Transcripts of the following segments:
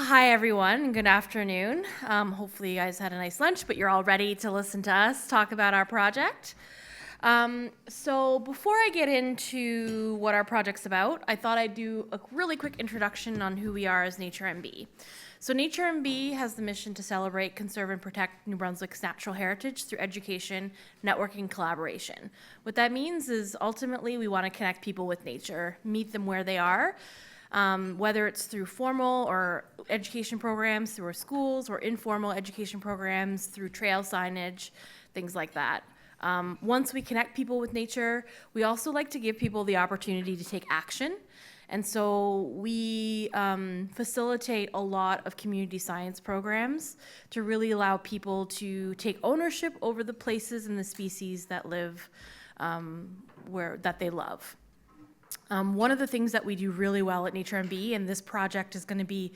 Hi, everyone, and good afternoon. Hopefully, you guys had a nice lunch, but you're all ready to listen to us talk about our project. So, before I get into what our project's about, I thought I'd do a really quick introduction on who we are as Nature MB. So, Nature MB has the mission to celebrate, conserve, and protect New Brunswick's natural heritage through education, networking, and collaboration. What that means is ultimately we want to connect people with nature, meet them where they are. Whether it's through formal or education programs through our schools or informal education programs through trail signage, things like that. Once we connect people with nature, we also like to give people the opportunity to take action. And so we facilitate a lot of community science programs to really allow people to take ownership over the places and the species that live that they love. One of the things that we do really well at Nature MB, and this project is going to be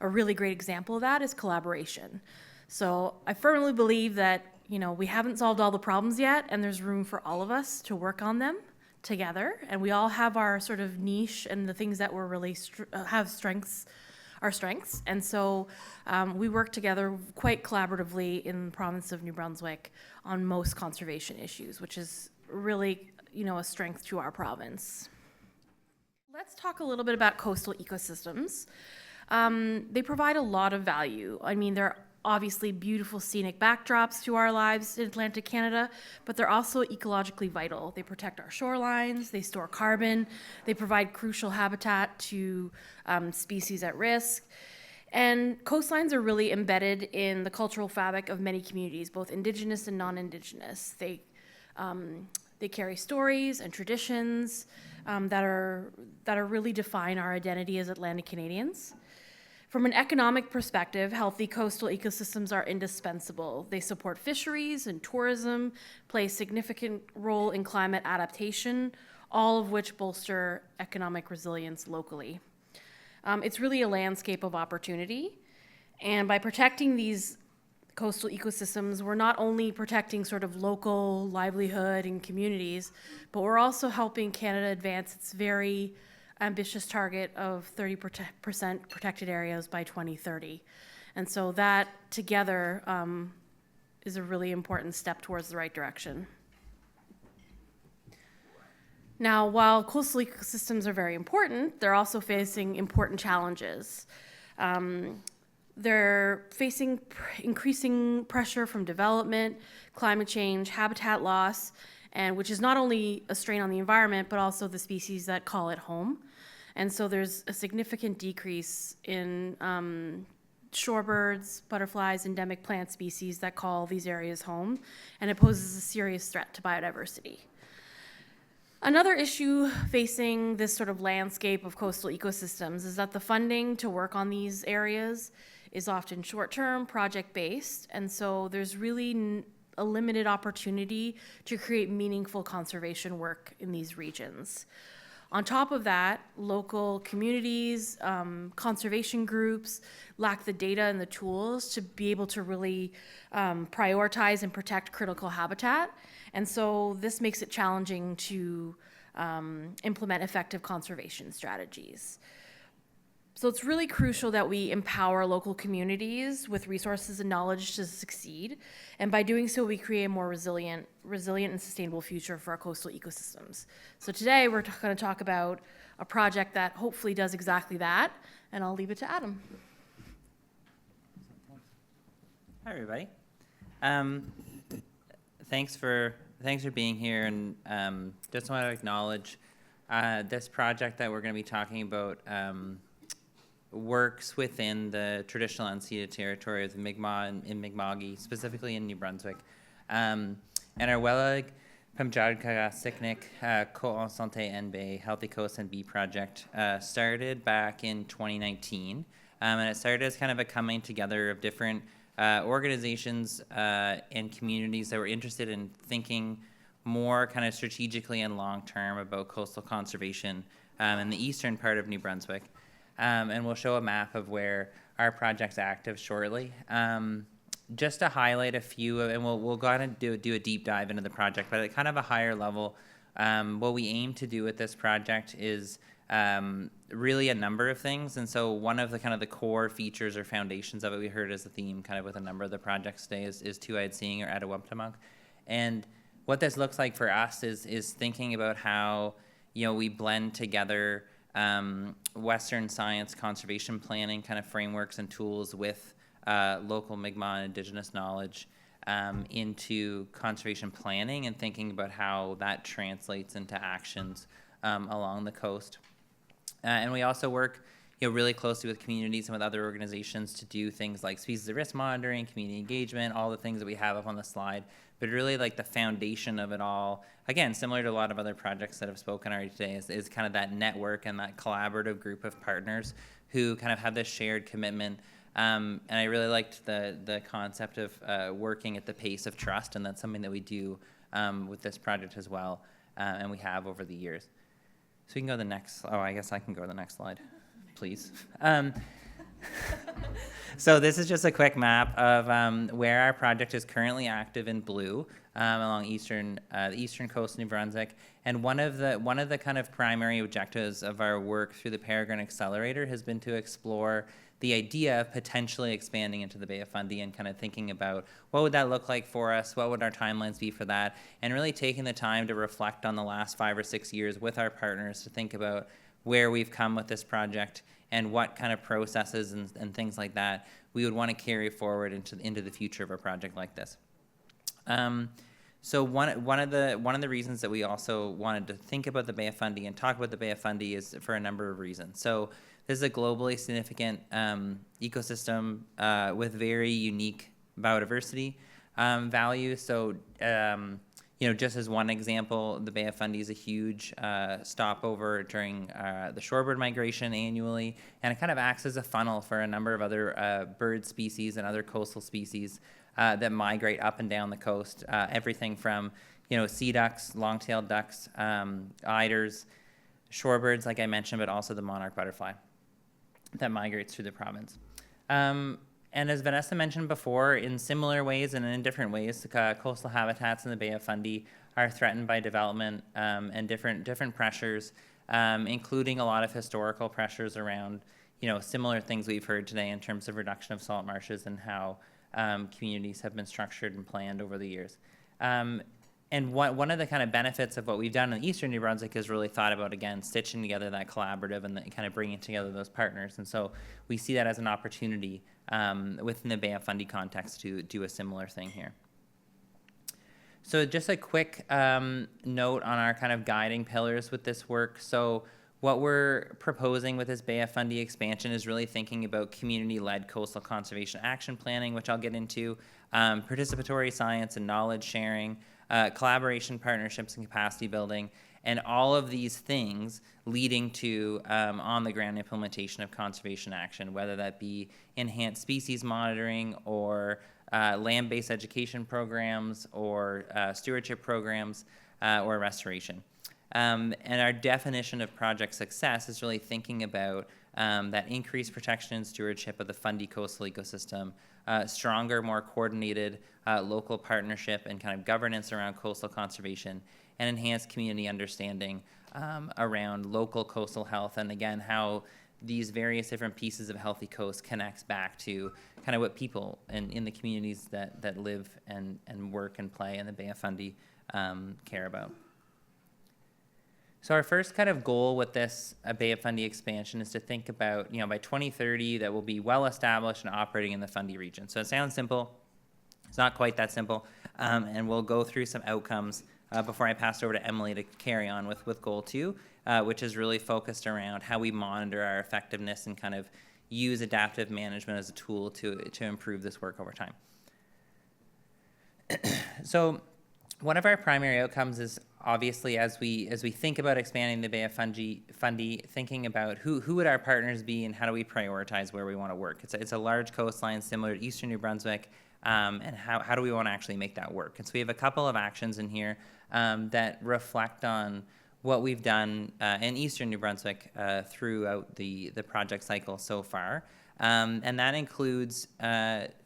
a really great example of that, is collaboration. So I firmly believe that, we haven't solved all the problems yet, and there's room for all of us to work on them together. And we all have our sort of niche and the things that we're really have strengths, our strengths. And so we work together quite collaboratively in the province of New Brunswick on most conservation issues, which is really, a strength to our province. Let's talk a little bit about coastal ecosystems. They provide a lot of value. I mean, they're obviously beautiful scenic backdrops to our lives in Atlantic Canada, but they're also ecologically vital. They protect our shorelines, they store carbon, they provide crucial habitat to species at risk. And coastlines are really embedded in the cultural fabric of many communities, both Indigenous and non-Indigenous. They carry stories and traditions that really define our identity as Atlantic Canadians. From an economic perspective, healthy coastal ecosystems are indispensable. They support fisheries and tourism, play a significant role in climate adaptation, all of which bolster economic resilience locally. It's really a landscape of opportunity, and by protecting these coastal ecosystems, we're not only protecting sort of local livelihood and communities, but we're also helping Canada advance its very ambitious target of 30% protected areas by 2030. And so that together is a really important step towards the right direction. Now, while coastal ecosystems are very important, they're also facing important challenges. They're facing increasing pressure from development, climate change, habitat loss, and which is not only a strain on the environment, but also the species that call it home. And so there's a significant decrease in shorebirds, butterflies, endemic plant species that call these areas home, and it poses a serious threat to biodiversity. Another issue facing this sort of landscape of coastal ecosystems is that the funding to work on these areas is often short-term, project-based, and so there's really a limited opportunity to create meaningful conservation work in these regions. On top of that, local communities, conservation groups lack the data and the tools to be able to really prioritize and protect critical habitat. And so this makes it challenging to implement effective conservation strategies. So it's really crucial that we empower local communities with resources and knowledge to succeed. And by doing so, we create a more resilient and sustainable future for our coastal ecosystems. So today we're going to talk about a project that hopefully does exactly that. And I'll leave it to Adam. Hi, everybody. Thanks for being here, and just want to acknowledge this project that we're going to be talking about works within the traditional unceded territory of the Mi'kmaq and in Mi'kma'ki, specifically in New Brunswick. And our Wellag Pamjadkaga Siknik Ko en Santé NB Healthy Coast and Bee project started back in 2019. And it started as kind of a coming together of different organizations and communities that were interested in thinking more kind of strategically and long-term about coastal conservation in the eastern part of New Brunswick. And we'll show a map of where our project's active shortly. Just to highlight a few, and we'll go ahead and do a deep dive into the project, but at kind of a higher level, what we aim to do with this project is really a number of things. And so one of the kind of the core features or foundations of it we heard as a theme kind of with a number of the projects today is two-eyed seeing or Adawaptamuk. And what this looks like for us is thinking about how, we blend together Western science conservation planning kind of frameworks and tools with local Mi'kmaq and Indigenous knowledge into conservation planning and thinking about how that translates into actions along the coast. And we also work really closely with communities and with other organizations to do things like species at risk monitoring, community engagement, all the things that we have up on the slide. But really like the foundation of it all, again, similar to a lot of other projects that have spoken already today, is kind of that network and that collaborative group of partners who kind of have this shared commitment. And I really liked the concept of working at the pace of trust, and that's something that we do with this project as well, and we have over the years. So we can go to the next, I guess I can go to the next slide, please. So this is just a quick map of where our project is currently active in blue along the eastern coast of New Brunswick. And one of the kind of primary objectives of our work through the Peregrine Accelerator has been to explore the idea of potentially expanding into the Bay of Fundy and kind of thinking about what would that look like for us, what would our timelines be for that, and really taking the time to reflect on the last 5 or 6 years with our partners to think about where we've come with this project and what kind of processes and things like that we would want to carry forward into the future of a project like this. So one of the reasons that we also wanted to think about the Bay of Fundy and talk about the Bay of Fundy is for a number of reasons. So this is a globally significant ecosystem with very unique biodiversity value. So just as one example, the Bay of Fundy is a huge stopover during the shorebird migration annually, and it kind of acts as a funnel for a number of other bird species and other coastal species that migrate up and down the coast. Everything from sea ducks, long-tailed ducks, eiders, shorebirds, like I mentioned, but also the monarch butterfly that migrates through the province. And as Vanessa mentioned before, in similar ways and in different ways, coastal habitats in the Bay of Fundy are threatened by development and different pressures, including a lot of historical pressures around, similar things we've heard today in terms of reduction of salt marshes and how communities have been structured and planned over the years. And one of the kind of benefits of what we've done in eastern New Brunswick is really thought about, again, stitching together that collaborative and kind of bringing together those partners. And so we see that as an opportunity within the Bay of Fundy context to do a similar thing here. So just a quick note on our kind of guiding pillars with this work. So what we're proposing with this Bay of Fundy expansion is really thinking about community-led coastal conservation action planning, which I'll get into, participatory science and knowledge sharing, collaboration, partnerships, and capacity building, and all of these things leading to on-the-ground implementation of conservation action, whether that be enhanced species monitoring or land-based education programs or stewardship programs or restoration. And our definition of project success is really thinking about that increased protection and stewardship of the Fundy coastal ecosystem, stronger, more coordinated local partnership and kind of governance around coastal conservation, and enhanced community understanding around local coastal health, and again, how these various different pieces of healthy coast connects back to kind of what people in the communities that live and work and play in the Bay of Fundy care about. So our first kind of goal with this Bay of Fundy expansion is to think about, by 2030, that will be well established and operating in the Fundy region. So it sounds simple. It's not quite that simple. And we'll go through some outcomes before I pass it over to Emilie to carry on with goal 2, which is really focused around how we monitor our effectiveness and kind of use adaptive management as a tool to improve this work over time. So one of our primary outcomes is obviously as we think about expanding the Bay of Fundy, thinking about who would our partners be and how do we prioritize where we want to work. It's a large coastline similar to eastern New Brunswick, and how do we want to actually make that work. And so we have a couple of actions in here that reflect on what we've done in eastern New Brunswick throughout the project cycle so far. And that includes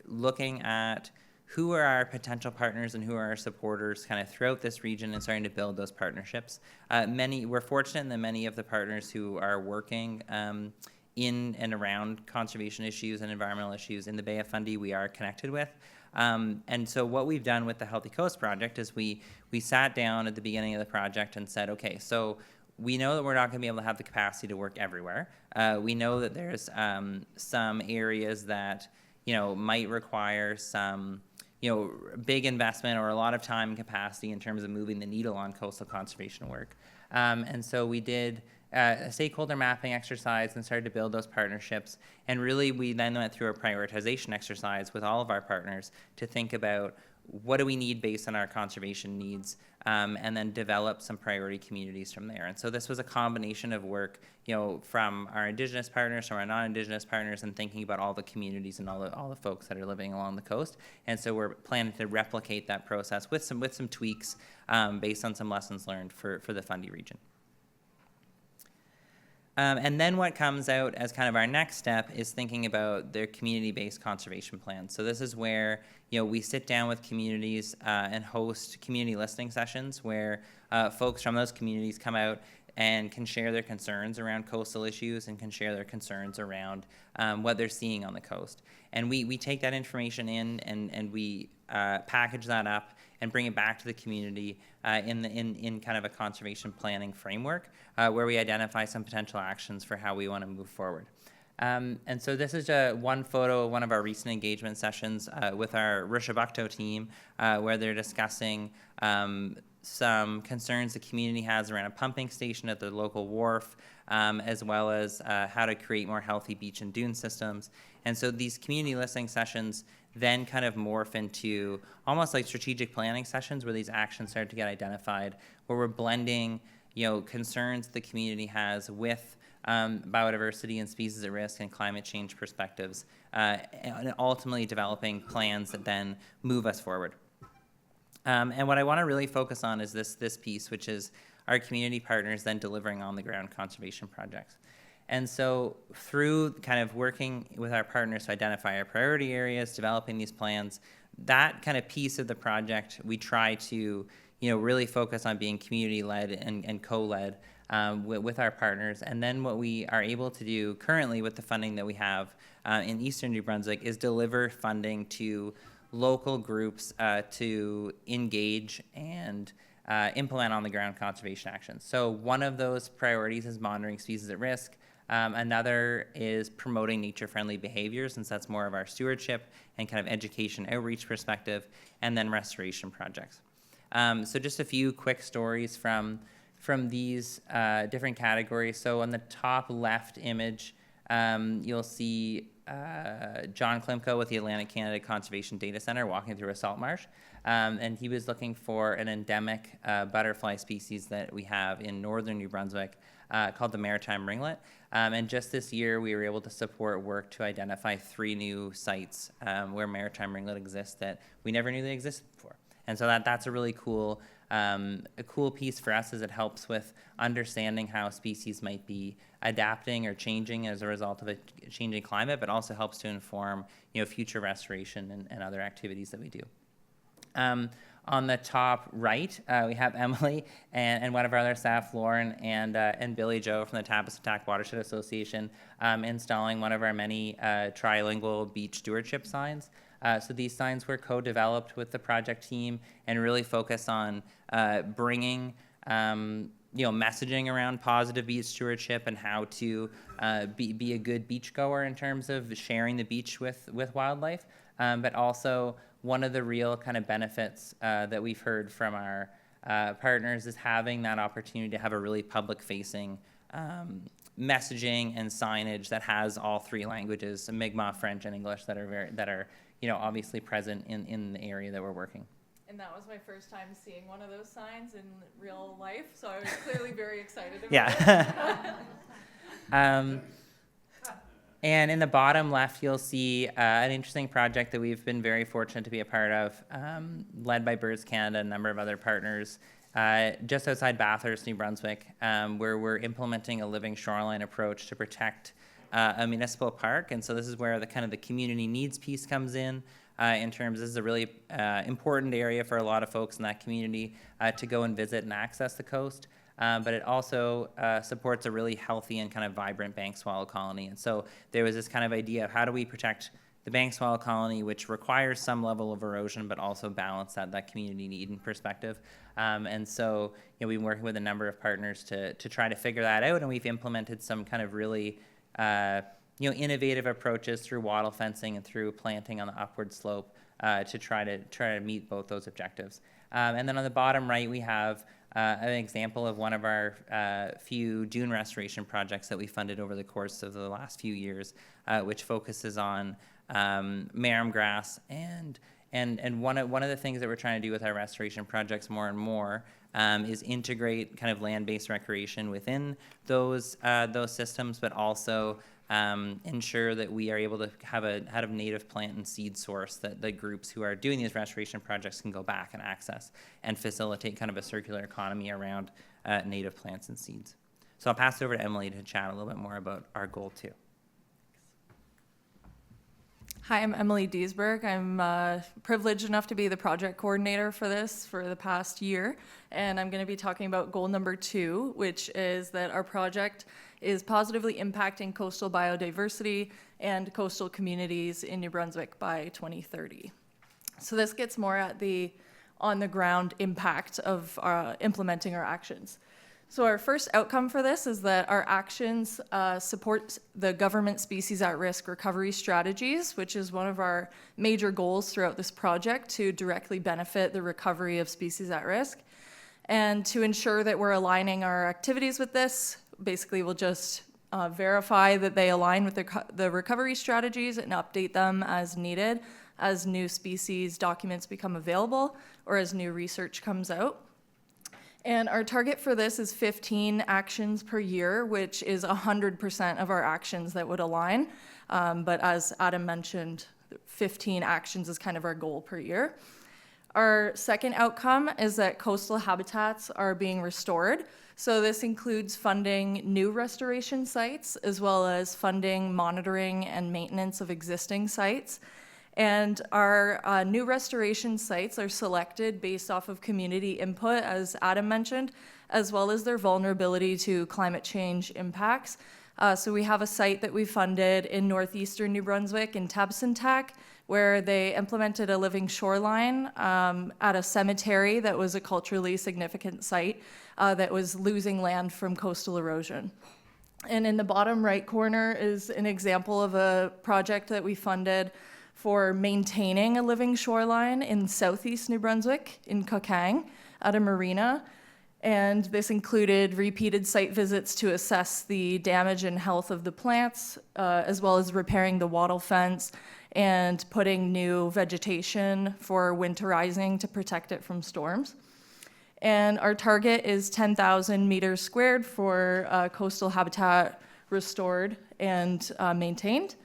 looking at who are our potential partners and who are our supporters kind of throughout this region and starting to build those partnerships. We're fortunate that many of the partners who are working in and around conservation issues and environmental issues in the Bay of Fundy we are connected with. And so what we've done with the Healthy Coast Project is we sat down at the beginning of the project and said, okay, so we know that we're not going to be able to have the capacity to work everywhere. We know that there's some areas that, might require some, big investment or a lot of time and capacity in terms of moving the needle on coastal conservation work. And so we did a stakeholder mapping exercise and started to build those partnerships. And really, we then went through a prioritization exercise with all of our partners to think about what do we need based on our conservation needs, and then develop some priority communities from there. And so this was a combination of work, from our Indigenous partners, from our non-Indigenous partners, and thinking about all the communities and all the folks that are living along the coast. And so we're planning to replicate that process with some tweaks based on some lessons learned for the Fundy region. And then what comes out as kind of our next step is thinking about their community-based conservation plans. So this is where we sit down with communities and host community listening sessions where folks from those communities come out and can share their concerns around coastal issues and can share their concerns around what they're seeing on the coast. And we take that information in and we package that up and bring it back to the community in kind of a conservation planning framework where we identify some potential actions for how we want to move forward. And so this is one photo of one of our recent engagement sessions with our Rishabukto team where they're discussing some concerns the community has around a pumping station at the local wharf, as well as how to create more healthy beach and dune systems. And so these community listening sessions then kind of morph into almost like strategic planning sessions where these actions start to get identified, where we're blending, concerns the community has with biodiversity and species at risk and climate change perspectives, and ultimately developing plans that then move us forward. And what I want to really focus on is this piece, which is our community partners then delivering on the ground conservation projects. And so through kind of working with our partners to identify our priority areas, developing these plans, that kind of piece of the project, we try to, really focus on being community-led and co-led with our partners. And then what we are able to do currently with the funding that we have in Eastern New Brunswick is deliver funding to local groups to engage and implement on-the-ground conservation actions. So one of those priorities is monitoring species at risk. Another is promoting nature-friendly behaviors, since that's more of our stewardship and kind of education outreach perspective, and then restoration projects. So just a few quick stories from these different categories. So on the top left image, you'll see John Klimko with the Atlantic Canada Conservation Data Center walking through a salt marsh. And he was looking for an endemic butterfly species that we have in northern New Brunswick called the maritime ringlet. And just this year, we were able to support work to identify 3 new sites where maritime ringlet exists that we never knew they existed before. And so that's a really cool, a cool piece for us as it helps with understanding how species might be adapting or changing as a result of a changing climate, but also helps to inform, future restoration and other activities that we do. On the top right, we have Emilie and one of our other staff, Lauren and Billy Joe from the Tapas Watershed Association, installing one of our many trilingual beach stewardship signs. So these signs were co-developed with the project team and really focus on bringing messaging around positive beach stewardship and how to be a good beachgoer in terms of sharing the beach with wildlife, but also one of the real kind of benefits that we've heard from our partners is having that opportunity to have a really public-facing messaging and signage that has all 3 languages, Mi'kmaq, French, and English, that are obviously present in the area that we're working. And that was my first time seeing one of those signs in real life, so I was clearly very excited about it. And in the bottom left, you'll see an interesting project that we've been very fortunate to be a part of, led by Birds Canada and a number of other partners, just outside Bathurst, New Brunswick, where we're implementing a living shoreline approach to protect a municipal park, and so this is where the kind of the community needs piece comes in terms this is a really important area for a lot of folks in that community to go and visit and access the coast. But it also supports a really healthy and kind of vibrant bank swallow colony. And so there was this kind of idea of how do we protect the bank swallow colony, which requires some level of erosion, but also balance that community need and perspective. And so, we've been working with a number of partners to try to figure that out, and we've implemented some kind of really, innovative approaches through wattle fencing and through planting on the upward slope to try to meet both those objectives. And then on the bottom right, we have an example of one of our few dune restoration projects that we funded over the course of the last few years, which focuses on marram grass and one of the things that we're trying to do with our restoration projects more and more is integrate kind of land-based recreation within those systems, but also ensure that we are able to have a native plant and seed source that the groups who are doing these restoration projects can go back and access and facilitate kind of a circular economy around native plants and seeds. So I'll pass it over to Emilie to chat a little bit more about our goal too. Hi, I'm Emilie Diesbourg. I'm privileged enough to be the project coordinator for this for the past year, and I'm going to be talking about goal number 2, which is that our project is positively impacting coastal biodiversity and coastal communities in New Brunswick by 2030. So this gets more at the on-the-ground impact of implementing our actions. So our first outcome for this is that our actions support the government species at risk recovery strategies, which is one of our major goals throughout this project to directly benefit the recovery of species at risk. And to ensure that we're aligning our activities with this, basically we'll just verify that they align with the recovery strategies and update them as needed as new species documents become available or as new research comes out. And our target for this is 15 actions per year, which is 100% of our actions that would align. But as Adam mentioned, 15 actions is kind of our goal per year. Our second outcome is that coastal habitats are being restored. So this includes funding new restoration sites, as well as funding monitoring and maintenance of existing sites. And our new restoration sites are selected based off of community input, as Adam mentioned, as well as their vulnerability to climate change impacts. So we have a site that we funded in northeastern New Brunswick in Tabsantak, where they implemented a living shoreline at a cemetery that was a culturally significant site that was losing land from coastal erosion. And in the bottom right corner is an example of a project that we funded for maintaining a living shoreline in southeast New Brunswick in Kokang at a marina. And this included repeated site visits to assess the damage and health of the plants, as well as repairing the wattle fence and putting new vegetation for winterizing to protect it from storms. And our target is 10,000 meters squared for coastal habitat restored and maintained.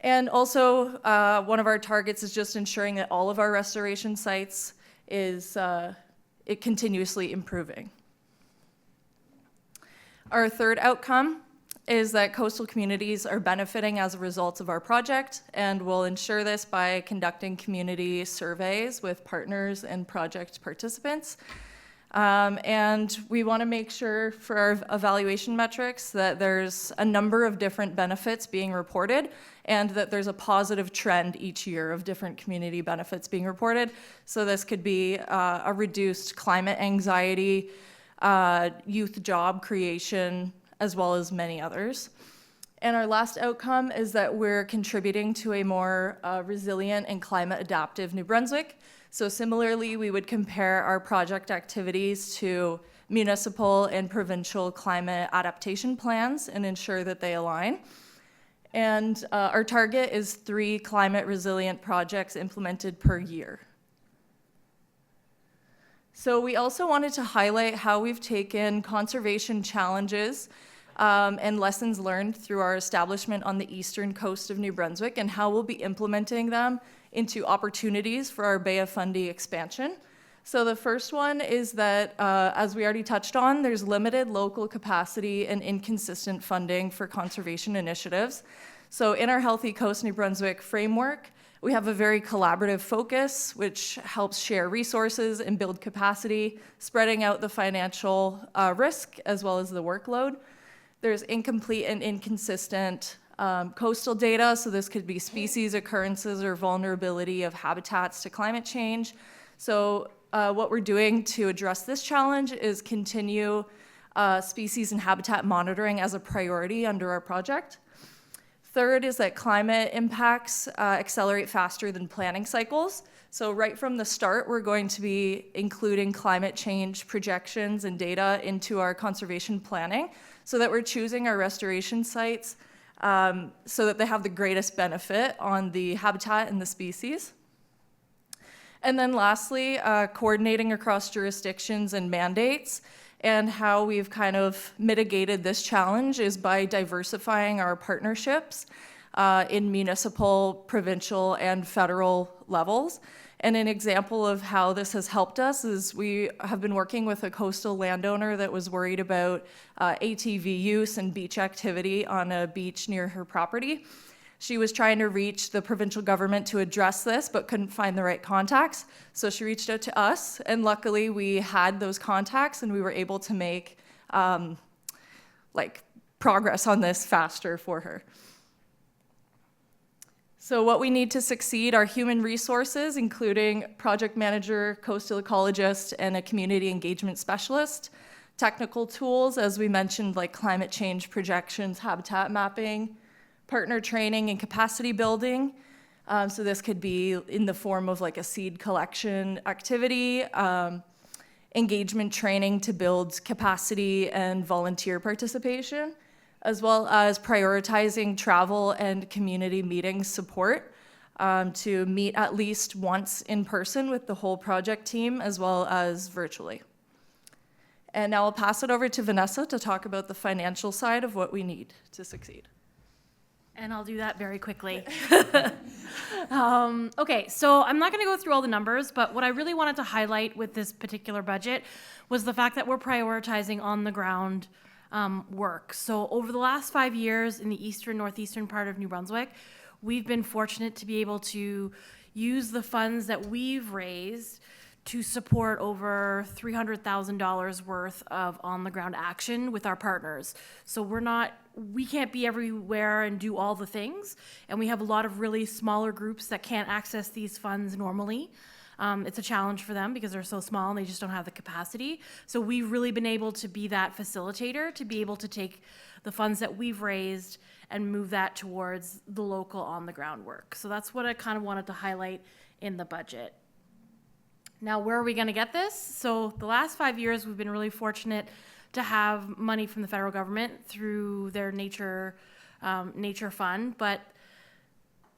And also, one of our targets is just ensuring that all of our restoration sites is continuously improving. Our third outcome is that coastal communities are benefiting as a result of our project, and we'll ensure this by conducting community surveys with partners and project participants. And we want to make sure for our evaluation metrics that there's a number of different benefits being reported and that there's a positive trend each year of different community benefits being reported. So this could be a reduced climate anxiety, youth job creation, as well as many others. And our last outcome is that we're contributing to a more resilient and climate adaptive New Brunswick. So similarly, we would compare our project activities to municipal and provincial climate adaptation plans and ensure that they align. And our target is 3 climate resilient projects implemented per year. So we also wanted to highlight how we've taken conservation challenges and lessons learned through our establishment on the eastern coast of New Brunswick and how we'll be implementing them into opportunities for our Bay of Fundy expansion. So the first one is that, as we already touched on, there's limited local capacity and inconsistent funding for conservation initiatives. So in our Healthy Coast New Brunswick framework, we have a very collaborative focus, which helps share resources and build capacity, spreading out the financial risk as well as the workload. There's incomplete and inconsistent coastal data, so this could be species occurrences or vulnerability of habitats to climate change. So what we're doing to address this challenge is continue species and habitat monitoring as a priority under our project. Third is that climate impacts accelerate faster than planning cycles. So right from the start, we're going to be including climate change projections and data into our conservation planning so that we're choosing our restoration sites so that they have the greatest benefit on the habitat and the species. And then lastly, coordinating across jurisdictions and mandates. And how we've kind of mitigated this challenge is by diversifying our partnerships in municipal, provincial, and federal levels. And an example of how this has helped us is we have been working with a coastal landowner that was worried about ATV use and beach activity on a beach near her property. She was trying to reach the provincial government to address this, but couldn't find the right contacts. So she reached out to us, and luckily we had those contacts, and we were able to make progress on this faster for her. So what we need to succeed are human resources, including project manager, coastal ecologist, and a community engagement specialist. Technical tools, as we mentioned, like climate change projections, habitat mapping, partner training and capacity building. So this could be in the form of like a seed collection activity, engagement training to build capacity and volunteer participation, as well as prioritizing travel and community meeting support to meet at least once in person with the whole project team, as well as virtually. And now I'll pass it over to Vanessa to talk about the financial side of what we need to succeed. And I'll do that very quickly. Okay, so I'm not going to go through all the numbers, but what I really wanted to highlight with this particular budget was the fact that we're prioritizing on-the-ground work. So over the last 5 years in the eastern, northeastern part of New Brunswick, we've been fortunate to be able to use the funds that we've raised to support over $300,000 worth of on-the-ground action with our partners. So we can't be everywhere and do all the things, and we have a lot of really smaller groups that can't access these funds normally. It's a challenge for them because they're so small and they just don't have the capacity. So we've really been able to be that facilitator, to be able to take the funds that we've raised and move that towards the local on-the-ground work. So that's what I kind of wanted to highlight in the budget. Now, where are we going to get this? So the last 5 years, we've been really fortunate to have money from the federal government through their nature fund, but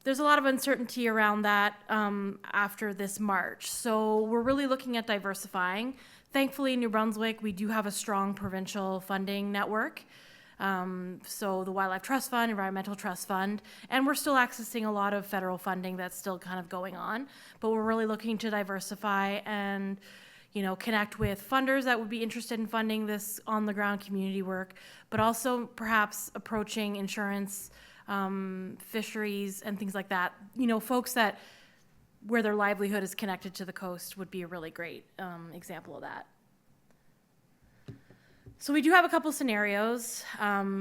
there's a lot of uncertainty around that after this March. So we're really looking at diversifying. Thankfully, in New Brunswick, we do have a strong provincial funding network. So the Wildlife Trust Fund, Environmental Trust Fund, and we're still accessing a lot of federal funding that's still kind of going on, but we're really looking to diversify and, connect with funders that would be interested in funding this on-the-ground community work, but also perhaps approaching insurance, fisheries, and things like that. Folks that where their livelihood is connected to the coast would be a really great example of that. So we do have a couple scenarios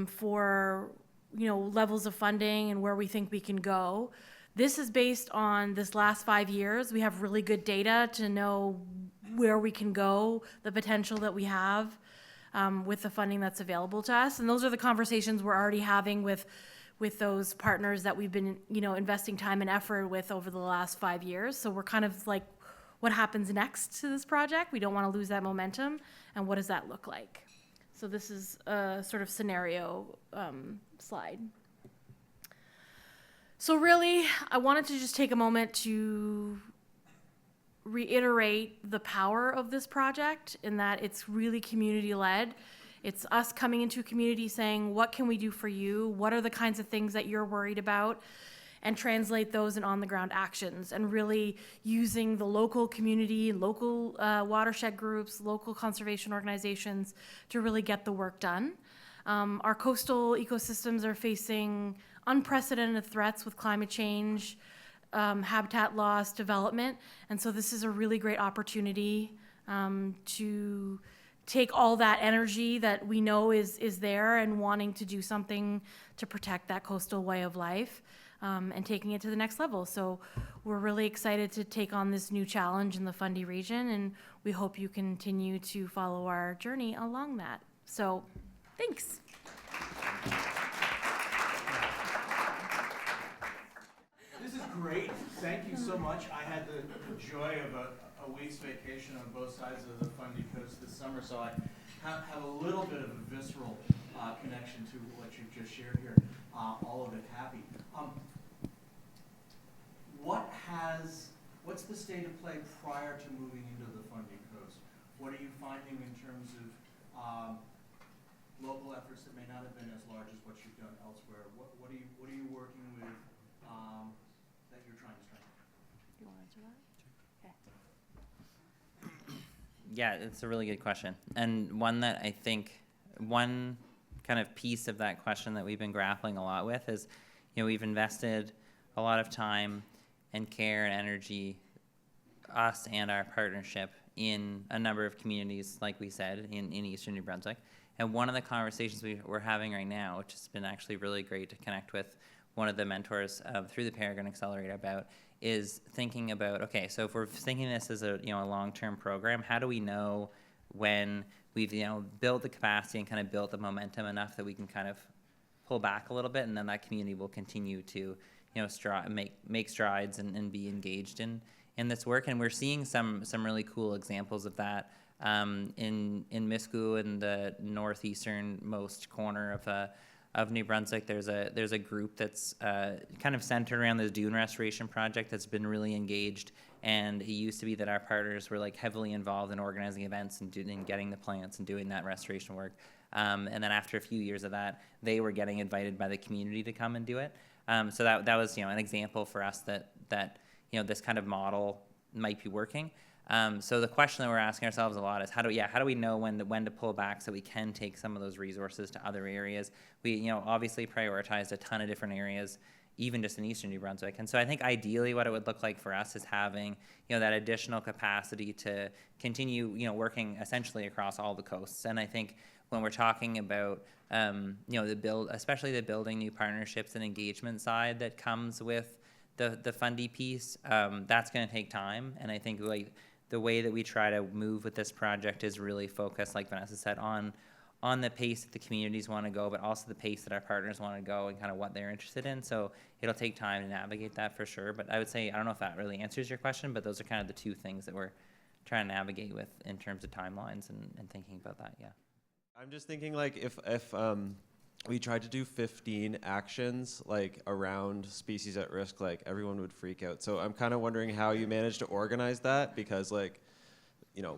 for, levels of funding and where we think we can go. This is based on this last 5 years. We have really good data to know where we can go, the potential that we have with the funding that's available to us. And those are the conversations we're already having with those partners that we've been, investing time and effort with over the last 5 years. So we're kind of like, what happens next to this project? We don't want to lose that momentum. And what does that look like? So this is a sort of scenario slide. So really, I wanted to just take a moment to reiterate the power of this project in that it's really community-led. It's us coming into a community saying, what can we do for you? What are the kinds of things that you're worried about? and translate those in on-the-ground actions, and really using the local community, local watershed groups, local conservation organizations to really get the work done. Our coastal ecosystems are facing unprecedented threats with climate change, habitat loss, development, and so this is a really great opportunity to take all that energy that we know is there and wanting to do something to protect that coastal way of life, and taking it to the next level. So we're really excited to take on this new challenge in the Fundy region, and we hope you continue to follow our journey along that. So thanks. This is great. Thank you so much. I had the joy of a week's vacation on both sides of the Fundy Coast this summer, so I have a little bit of a visceral connection to what you've just shared here. All of it happy. What's the state of play prior to moving into the Fundy Coast? What are you finding in terms of local efforts that may not have been as large as what you've done elsewhere? What are you working with that you're trying to strengthen? You want to answer that? Okay. Yeah, it's a really good question. And one that I think, one kind of piece of that question that we've been grappling a lot with is, we've invested a lot of time and care and energy, us and our partnership, in a number of communities, like we said, in eastern New Brunswick. And one of the conversations we're having right now, which has been actually really great to connect with one of the mentors through the Peregrine Accelerator about, is thinking about, okay, so if we're thinking this as a long-term program, how do we know when we've built the capacity and kind of built the momentum enough that we can kind of pull back a little bit, and then that community will continue to make strides and be engaged in this work. And we're seeing some really cool examples of that in Miscou, in the northeasternmost corner of New Brunswick. There's a group that's kind of centered around this dune restoration project that's been really engaged. And it used to be that our partners were like heavily involved in organizing events and getting the plants and doing that restoration work. And then after a few years of that, they were getting invited by the community to come and do it. So that was an example for us that this kind of model might be working. So the question that we're asking ourselves a lot is how do we know when to pull back so we can take some of those resources to other areas? We obviously prioritized a ton of different areas, even just in eastern New Brunswick. And so I think ideally what it would look like for us is having that additional capacity to continue working essentially across all the coasts. And I think when we're talking about especially the building new partnerships and engagement side that comes with the Fundy piece, that's going to take time. And I think the way that we try to move with this project is really focused, like Vanessa said, on the pace that the communities want to go, but also the pace that our partners want to go and kind of what they're interested in. So it'll take time to navigate that for sure. But I would say, I don't know if that really answers your question, but those are kind of the two things that we're trying to navigate with in terms of timelines and thinking about that, yeah. I'm just thinking, like, if we tried to do 15 actions, like, around species at risk, like, everyone would freak out. So I'm kind of wondering how you managed to organize that, because, like,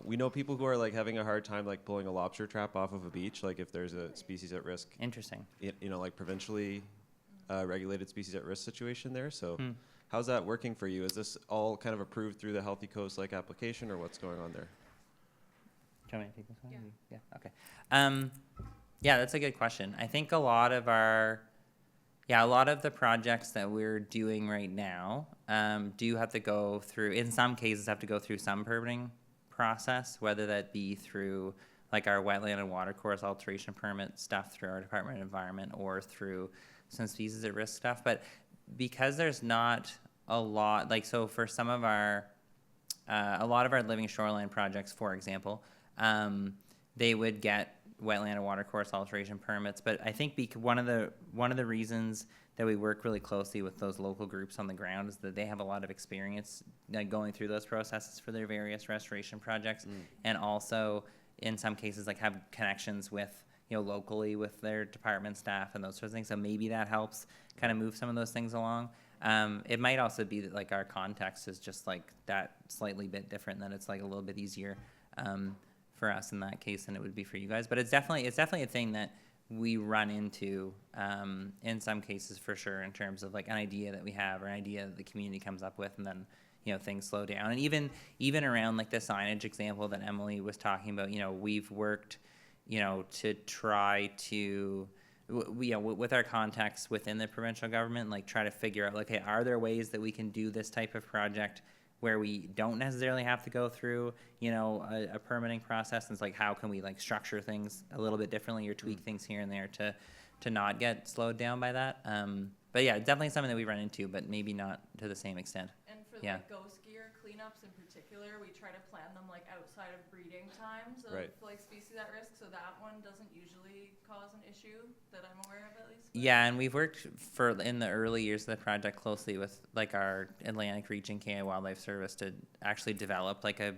we know people who are, like, having a hard time, like, pulling a lobster trap off of a beach, like, if there's a species at risk. Interesting. Like, provincially regulated species at risk situation there. So how's that working for you? Is this all kind of approved through the Healthy Coast, like, application, or what's going on there? Do you want me to take this one? Yeah. Okay. Yeah, that's a good question. I think a lot of the projects that we're doing right now do have to go through, in some cases, have to go through some permitting process, whether that be through like our wetland and watercourse alteration permit stuff through our Department of Environment or through some species at risk stuff. But because there's not a lot, like, so for some of our, a lot of our living shoreline projects, for example, they would get wetland and watercourse alteration permits. But I think one of the reasons that we work really closely with those local groups on the ground is that they have a lot of experience going through those processes for their various restoration projects, and also in some cases like have connections with locally with their department staff and those sorts of things. So maybe that helps kind of move some of those things along. It might also be that like our context is just like that slightly bit different, that it's like a little bit easier for us in that case than it would be for you guys. But it's definitely a thing that we run into in some cases for sure, in terms of like an idea that we have or an idea that the community comes up with, and then things slow down. And even around like the signage example that Emilie was talking about, we've worked to try to with our contacts within the provincial government, like try to figure out like, hey, are there ways that we can do this type of project where we don't necessarily have to go through a permitting process? And it's like, how can we like structure things a little bit differently or tweak things here and there to not get slowed down by that. But yeah, definitely something that we run into, but maybe not to the same extent. And for Yeah. like ghost gear cleanups in particular, we try to plan them like outside of breeding times of Right. like species at risk, so that one doesn't usually cause an issue that I'm aware of at least. Yeah, and we've worked in the early years of the project closely with like our Atlantic Region KI Wildlife Service to actually develop like a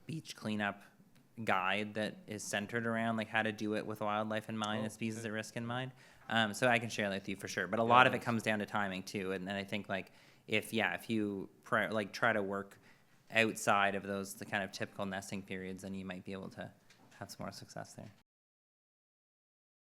beach cleanup guide that is centered around like how to do it with wildlife in mind and species at risk in mind. So I can share that with you for sure. But a lot of it comes down to timing too. And I think like if you try to work outside of the kind of typical nesting periods, then you might be able to have some more success there.